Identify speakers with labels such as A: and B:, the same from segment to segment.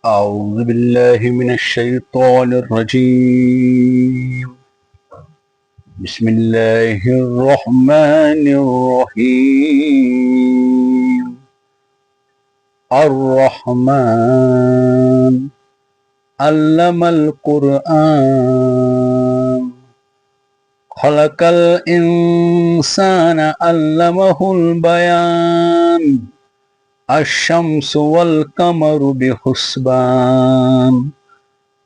A: أعوذ بالله من الشيطان الرجيم. بسم الله الرحمن الرحيم. الرحمن علم القرآن خلق الإنسان علمه البيان الشمس والقمر بحسبان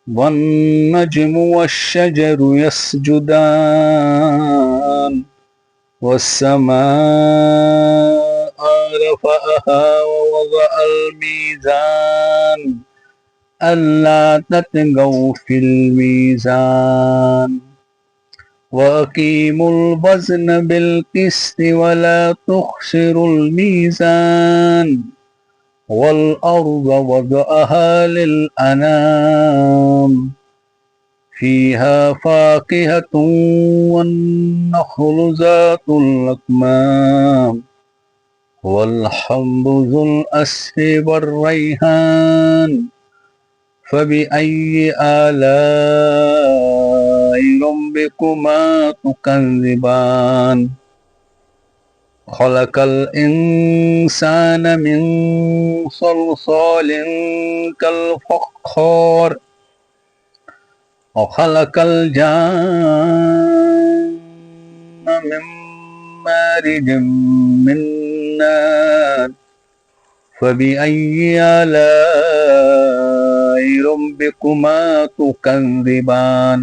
A: والنجم والشجر يسجدان والسماء رفعها ووضع الميزان ألا تطغوا في الميزان وأقيموا الوزن بالقسط ولا تخسروا الميزان والأرض وضعها للأنام فيها فاكهة والنخل ذات الأكمام والحب ذو الأسف والريحان فبأي آلاء ربكما تكذبان خلق الإنسان من صلصال كالفخار وخلق الجان من مارج من نار فبأي آلاء ربكما تكذبان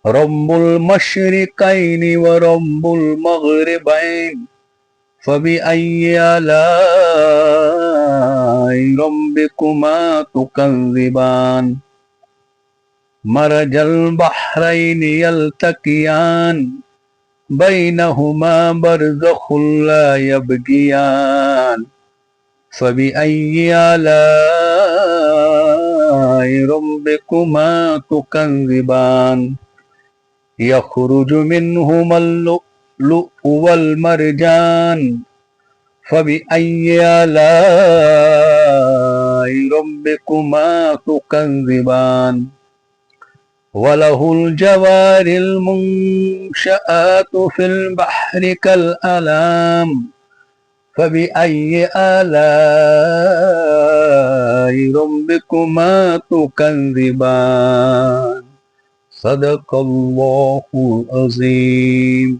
A: رب المشرقين ورب المغربين فبأي آلاء ربكما تكذبان مرج البحرين يلتقيان بينهما برزخ لا يبغيان فبأي آلاء ربكما تكذبان يخرج منهما اللؤلؤ والمرجان فبأي آلاء ربكما تكذبان وله الجوار المنشآت في البحر كالأعلام فبأي آلاء ربكما تكذبان صدق اللہ العظیم.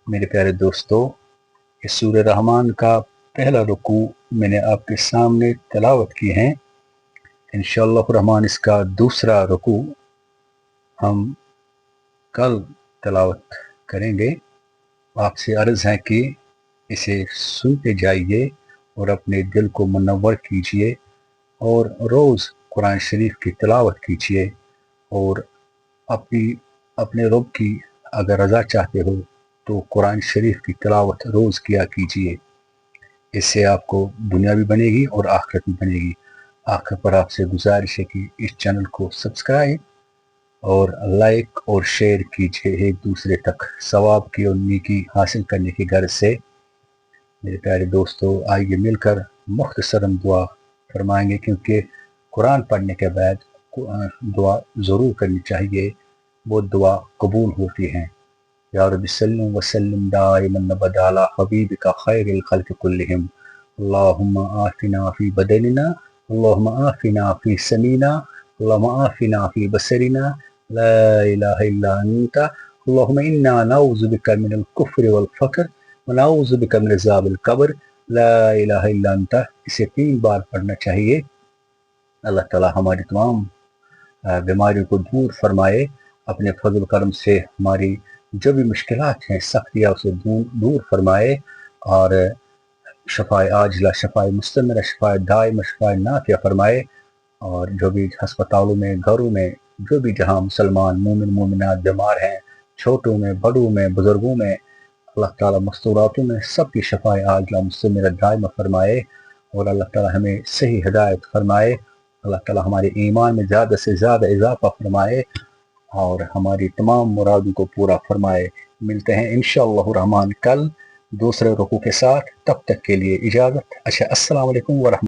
A: میرے پیارے دوستو، اس سورہ رحمان کا پہلا رکوع میں نے آپ کے سامنے تلاوت کی ہیں. انشاءاللہ الرحمن اس کا دوسرا رکوع ہم کل تلاوت کریں گے. آپ سے عرض ہے کہ اسے سنتے جائیے اور اپنے دل کو منور کیجیے اور روز قرآن شریف کی تلاوت کیجیے اور اپنے رب کی اگر رضا چاہتے ہو تو قرآن شریف کی تلاوت روز کیا کیجیے. اس سے آپ کو دنیا بھی بنے گی اور آخرت بھی بنے گی. آخر پر آپ سے گزارش ہے کہ اس چینل کو سبسکرائب اور لائک اور شیئر کیجیے ایک دوسرے تک ثواب کی اور نیکی حاصل کرنے کی غرض سے. میرے پیارے دوستو، آئیے مل کر مختصراً دعا فرمائیں گے، کیونکہ قرآن پڑھنے کے بعد دعا ضرور کرنی چاہیے، وہ دعا قبول ہوتی ہیں. یا رب سلم وسلم دائما ابدا علی حبیبک خیر الخلق کلہم. اللہم آفنا فی بدننا، اللہم آفنا فی سمینا، اللہم آفنا فی بصرنا، لا الہ الا انت اللہم انا نعوذ بک من الکفر والفقر ونعوذ بک من عذاب القبر لا الہ الا انت. اسے 3 بار پڑھنا چاہیے. اللہ تعالی ہماری تمام بیماریوں کو دور فرمائے اپنے فضل و کرم سے. ہماری جو بھی مشکلات ہیں، سختیاں، اسے دور فرمائے اور شفائے عاجلہ، شفائے مستمرہ، شفائے دائمہ، شفائے نافعہ فرمائے. اور جو بھی ہسپتالوں میں، گھروں میں، جو بھی جہاں مسلمان مومن مومنات بیمار ہیں، چھوٹوں میں، بڑوں میں، بزرگوں میں، اللہ تعالیٰ مستوراتوں میں سب کی شفائے عاجلہ مستمرہ دائمہ فرمائے اور اللہ تعالیٰ ہمیں صحیح ہدایت فرمائے. اللہ تعالیٰ ہمارے ایمان میں زیادہ سے زیادہ اضافہ فرمائے اور ہماری تمام مرادوں کو پورا فرمائے. ملتے ہیں انشاءاللہ الرحمن کل دوسرے رکوع کے ساتھ. تب تک کے لیے اجازت. السلام علیکم ورحمۃ